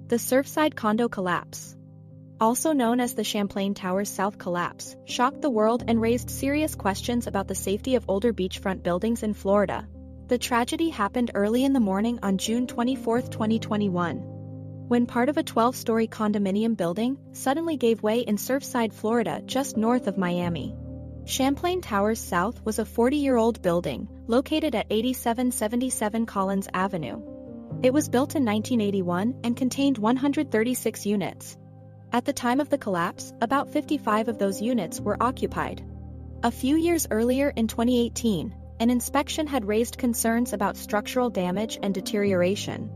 The Surfside condo collapse, also known as the Champlain Towers South collapse, shocked the world and raised serious questions about the safety of older beachfront buildings in Florida. The tragedy happened early in the morning on June 24, 2021, when part of a 12-story condominium building suddenly gave way in Surfside, Florida, just north of Miami. Champlain Towers South was a 40-year-old building located at 8777 Collins Avenue. It was built in 1981 and contained 136 units. At the time of the collapse, about 55 of those units were occupied. A few years earlier in 2018, an inspection had raised concerns about structural damage and deterioration.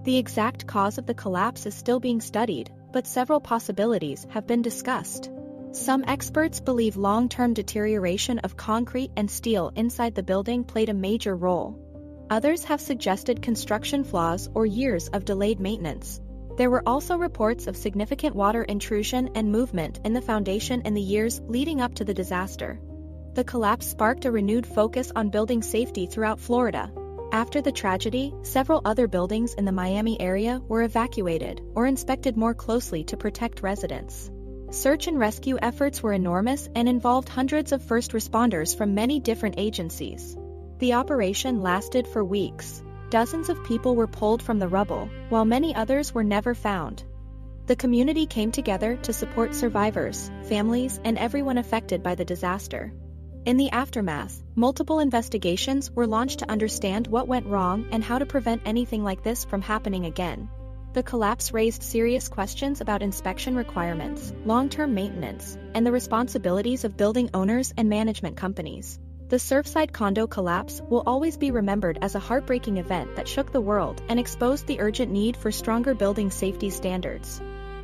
The exact cause of the collapse is still being studied, but several possibilities have been discussed. Some experts believe long-term deterioration of concrete and steel inside the building played a major role. Others have suggested construction flaws or years of delayed maintenance. There were also reports of significant water intrusion and movement in the foundation in the years leading up to the disaster. The collapse sparked a renewed focus on building safety throughout Florida. After the tragedy, several other buildings in the Miami area were evacuated or inspected more closely to protect residents. Search and rescue efforts were enormous and involved hundreds of first responders from many different agencies. The operation lasted for weeks. Dozens of people were pulled from the rubble, while many others were never found. The community came together to support survivors, families, and everyone affected by the disaster. In the aftermath, multiple investigations were launched to understand what went wrong and how to prevent anything like this from happening again. The collapse raised serious questions about inspection requirements, long-term maintenance, and the responsibilities of building owners and management companies. The Surfside condo collapse will always be remembered as a heartbreaking event that shook the world and exposed the urgent need for stronger building safety standards.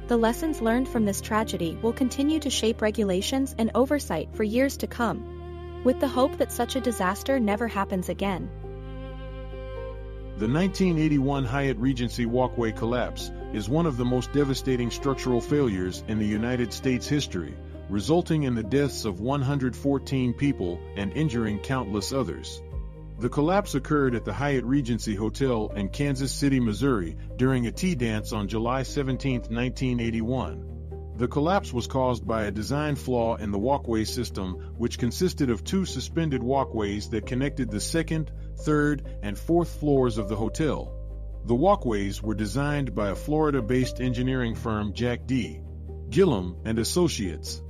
The lessons learned from this tragedy will continue to shape regulations and oversight for years to come, with the hope that such a disaster never happens again. The 1981 Hyatt Regency Walkway collapse is one of the most devastating structural failures in the United States history, resulting in the deaths of 114 people and injuring countless others. The collapse occurred at the Hyatt Regency Hotel in Kansas City, Missouri, during a tea dance on July 17, 1981. The collapse was caused by a design flaw in the walkway system, which consisted of two suspended walkways that connected the second, third, and fourth floors of the hotel. The walkways were designed by a Florida-based engineering firm, Jack D. Gillum and Associates.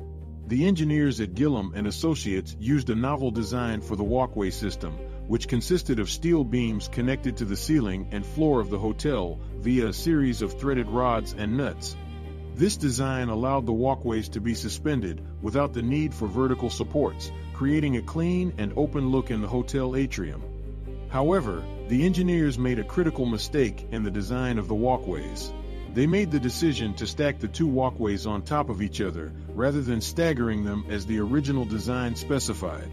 The engineers at Gillum and Associates used a novel design for the walkway system, which consisted of steel beams connected to the ceiling and floor of the hotel via a series of threaded rods and nuts. This design allowed the walkways to be suspended without the need for vertical supports, creating a clean and open look in the hotel atrium. However, the engineers made a critical mistake in the design of the walkways. They made the decision to stack the two walkways on top of each other, rather than staggering them as the original design specified.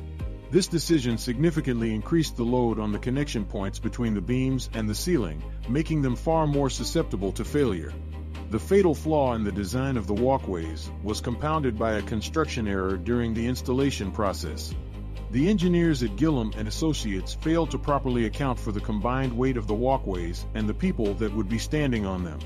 This decision significantly increased the load on the connection points between the beams and the ceiling, making them far more susceptible to failure. The fatal flaw in the design of the walkways was compounded by a construction error during the installation process. The engineers at Gillum and Associates failed to properly account for the combined weight of the walkways and the people that would be standing on them.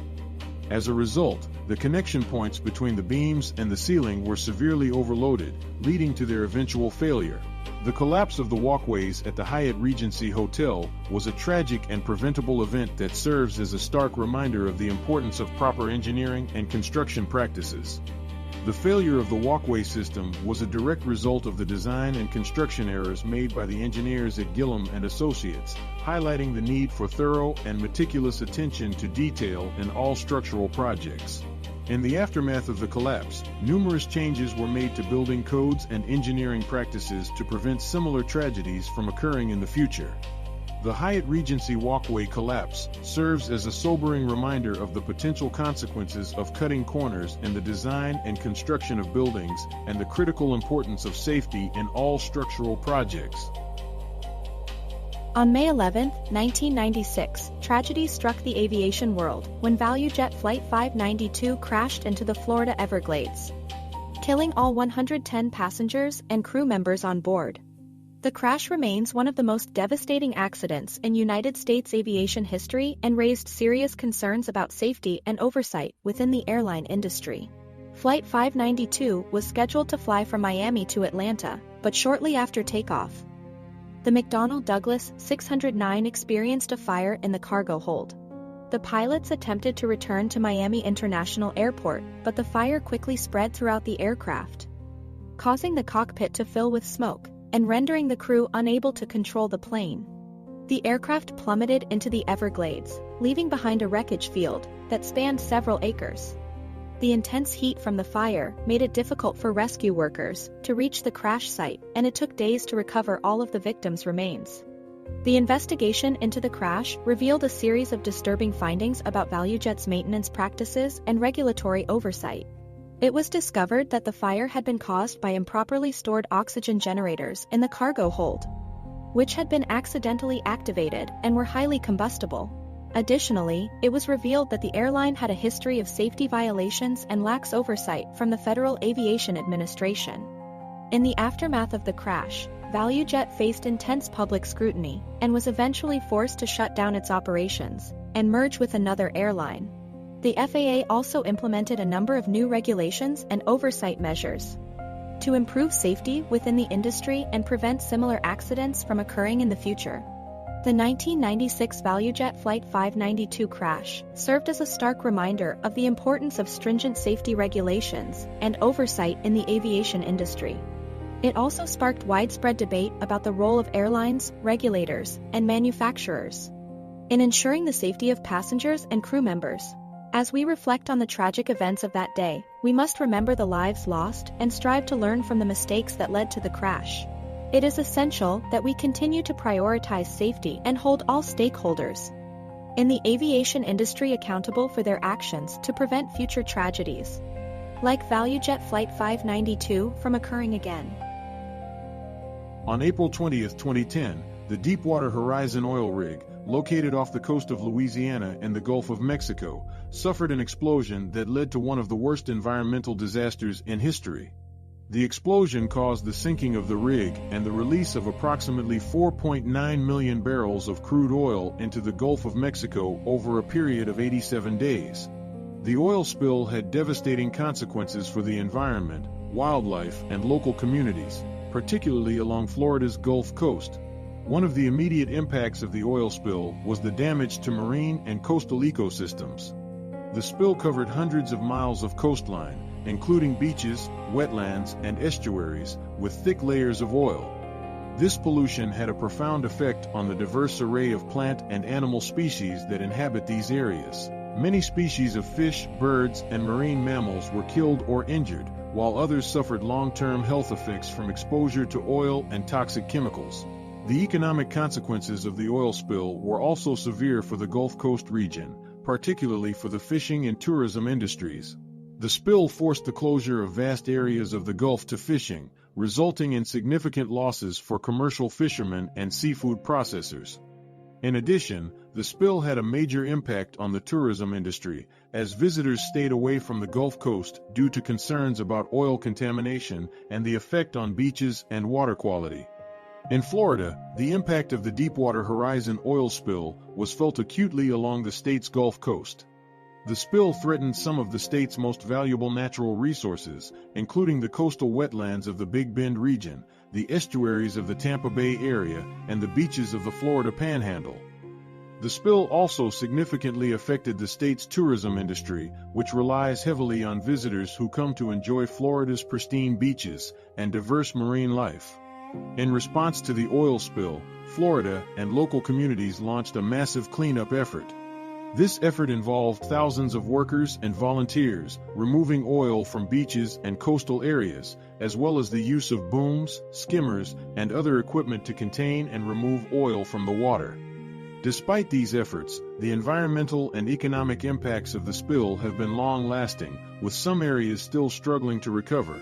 As a result, the connection points between the beams and the ceiling were severely overloaded, leading to their eventual failure. The collapse of the walkways at the Hyatt Regency Hotel was a tragic and preventable event that serves as a stark reminder of the importance of proper engineering and construction practices. The failure of the walkway system was a direct result of the design and construction errors made by the engineers at Gillum and Associates, highlighting the need for thorough and meticulous attention to detail in all structural projects. In the aftermath of the collapse, numerous changes were made to building codes and engineering practices to prevent similar tragedies from occurring in the future. The Hyatt Regency Walkway collapse serves as a sobering reminder of the potential consequences of cutting corners in the design and construction of buildings and the critical importance of safety in all structural projects. On May 11, 1996, tragedy struck the aviation world when ValueJet Flight 592 crashed into the Florida Everglades, killing all 110 passengers and crew members on board. The crash remains one of the most devastating accidents in United States aviation history and raised serious concerns about safety and oversight within the airline industry. Flight 592 was scheduled to fly from Miami to Atlanta, but shortly after takeoff, the McDonnell Douglas 609 experienced a fire in the cargo hold. The pilots attempted to return to Miami International Airport, but the fire quickly spread throughout the aircraft, causing the cockpit to fill with smoke and rendering the crew unable to control the plane. The aircraft plummeted into the Everglades, leaving behind a wreckage field that spanned several acres. The intense heat from the fire made it difficult for rescue workers to reach the crash site, and it took days to recover all of the victims' remains. The investigation into the crash revealed a series of disturbing findings about ValueJet's maintenance practices and regulatory oversight. It was discovered that the fire had been caused by improperly stored oxygen generators in the cargo hold, which had been accidentally activated and were highly combustible. Additionally, it was revealed that the airline had a history of safety violations and lax oversight from the Federal Aviation Administration. In the aftermath of the crash, ValueJet faced intense public scrutiny and was eventually forced to shut down its operations and merge with another airline. The FAA also implemented a number of new regulations and oversight measures to improve safety within the industry and prevent similar accidents from occurring in the future. The 1996 ValueJet Flight 592 crash served as a stark reminder of the importance of stringent safety regulations and oversight in the aviation industry. It also sparked widespread debate about the role of airlines, regulators, and manufacturers in ensuring the safety of passengers and crew members. As we reflect on the tragic events of that day, we must remember the lives lost and strive to learn from the mistakes that led to the crash. It is essential that we continue to prioritize safety and hold all stakeholders in the aviation industry accountable for their actions to prevent future tragedies, like ValueJet Flight 592, from occurring again. On April 20, 2010, the Deepwater Horizon oil rig, located off the coast of Louisiana and the Gulf of Mexico, suffered an explosion that led to one of the worst environmental disasters in history. The explosion caused the sinking of the rig and the release of approximately 4.9 million barrels of crude oil into the Gulf of Mexico over a period of 87 days. The oil spill had devastating consequences for the environment, wildlife, and local communities, particularly along Florida's Gulf Coast. One of the immediate impacts of the oil spill was the damage to marine and coastal ecosystems. The spill covered hundreds of miles of coastline, including beaches, wetlands, and estuaries, with thick layers of oil. This pollution had a profound effect on the diverse array of plant and animal species that inhabit these areas. Many species of fish, birds, and marine mammals were killed or injured, while others suffered long-term health effects from exposure to oil and toxic chemicals. The economic consequences of the oil spill were also severe for the Gulf Coast region, particularly for the fishing and tourism industries. The spill forced the closure of vast areas of the Gulf to fishing, resulting in significant losses for commercial fishermen and seafood processors. In addition, the spill had a major impact on the tourism industry, as visitors stayed away from the Gulf Coast due to concerns about oil contamination and the effect on beaches and water quality. In Florida, the impact of the Deepwater Horizon oil spill was felt acutely along the state's Gulf Coast. The spill threatened some of the state's most valuable natural resources, including the coastal wetlands of the Big Bend region, the estuaries of the Tampa Bay area, and the beaches of the Florida Panhandle. The spill also significantly affected the state's tourism industry, which relies heavily on visitors who come to enjoy Florida's pristine beaches and diverse marine life. In response to the oil spill, Florida and local communities launched a massive cleanup effort. This effort involved thousands of workers and volunteers, removing oil from beaches and coastal areas, as well as the use of booms, skimmers, and other equipment to contain and remove oil from the water. Despite these efforts, the environmental and economic impacts of the spill have been long-lasting, with some areas still struggling to recover.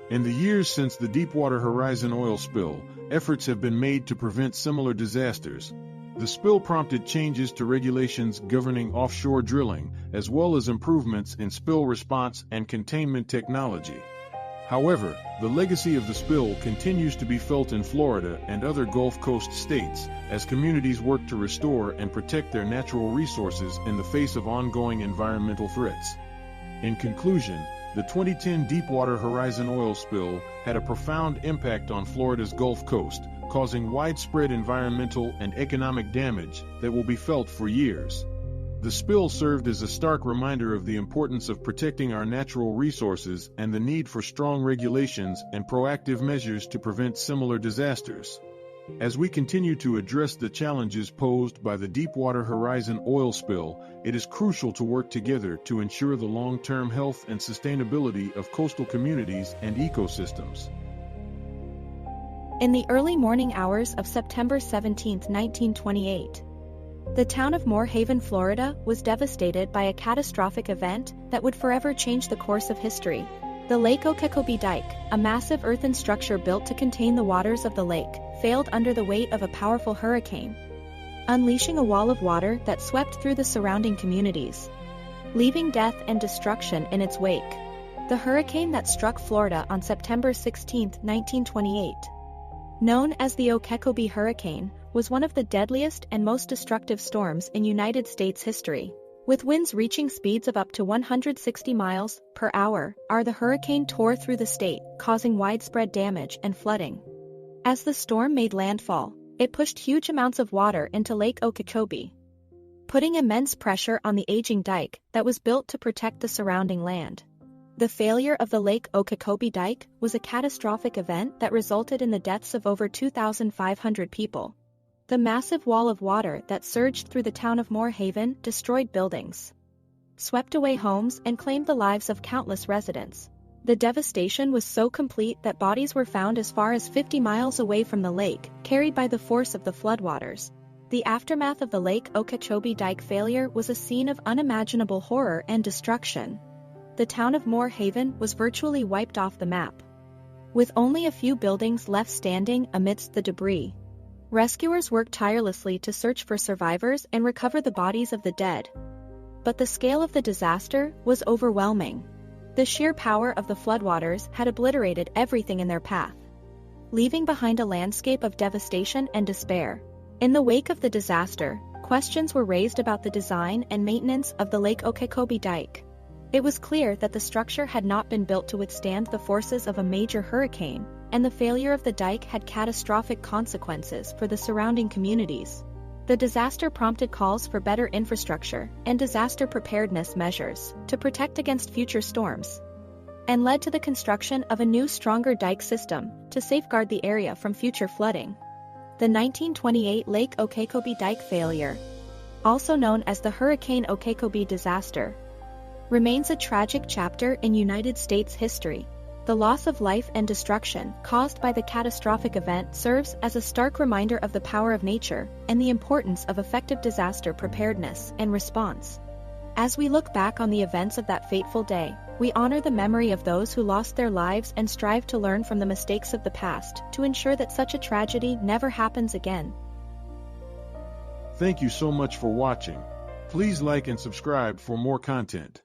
In the years since the Deepwater Horizon oil spill, efforts have been made to prevent similar disasters. The spill prompted changes to regulations governing offshore drilling, as well as improvements in spill response and containment technology. However, the legacy of the spill continues to be felt in Florida and other Gulf Coast states as communities work to restore and protect their natural resources in the face of ongoing environmental threats. In conclusion, the 2010 Deepwater Horizon oil spill had a profound impact on Florida's Gulf Coast, causing widespread environmental and economic damage that will be felt for years. The spill served as a stark reminder of the importance of protecting our natural resources and the need for strong regulations and proactive measures to prevent similar disasters. As we continue to address the challenges posed by the Deepwater Horizon oil spill, it is crucial to work together to ensure the long-term health and sustainability of coastal communities and ecosystems. In the early morning hours of September 17, 1928, the town of Moore Haven, Florida, was devastated by a catastrophic event that would forever change the course of history. The Lake Okeechobee Dike, a massive earthen structure built to contain the waters of the lake, failed under the weight of a powerful hurricane, unleashing a wall of water that swept through the surrounding communities, leaving death and destruction in its wake. The hurricane that struck Florida on September 16, 1928, known as the Okeechobee Hurricane, was one of the deadliest and most destructive storms in United States history. With winds reaching speeds of up to 160 miles per hour, the hurricane tore through the state, causing widespread damage and flooding. As the storm made landfall, it pushed huge amounts of water into Lake Okeechobee, putting immense pressure on the aging dike that was built to protect the surrounding land. The failure of the Lake Okeechobee Dike was a catastrophic event that resulted in the deaths of over 2,500 people. The massive wall of water that surged through the town of Moore Haven destroyed buildings, swept away homes, and claimed the lives of countless residents. The devastation was so complete that bodies were found as far as 50 miles away from the lake, carried by the force of the floodwaters. The aftermath of the Lake Okeechobee Dike failure was a scene of unimaginable horror and destruction. The town of Moore Haven was virtually wiped off the map, with only a few buildings left standing amidst the debris. Rescuers worked tirelessly to search for survivors and recover the bodies of the dead. But the scale of the disaster was overwhelming. The sheer power of the floodwaters had obliterated everything in their path, leaving behind a landscape of devastation and despair. In the wake of the disaster, questions were raised about the design and maintenance of the Lake Okeechobee Dike. It was clear that the structure had not been built to withstand the forces of a major hurricane, and the failure of the dike had catastrophic consequences for the surrounding communities. The disaster prompted calls for better infrastructure and disaster preparedness measures to protect against future storms, and led to the construction of a new, stronger dike system to safeguard the area from future flooding. The 1928 Lake Okeechobee Dike failure, also known as the Hurricane Okeechobee disaster, remains a tragic chapter in United States history. The loss of life and destruction caused by the catastrophic event serves as a stark reminder of the power of nature and the importance of effective disaster preparedness and response. As we look back on the events of that fateful day, we honor the memory of those who lost their lives and strive to learn from the mistakes of the past to ensure that such a tragedy never happens again. Thank you so much for watching. Please like and subscribe for more content.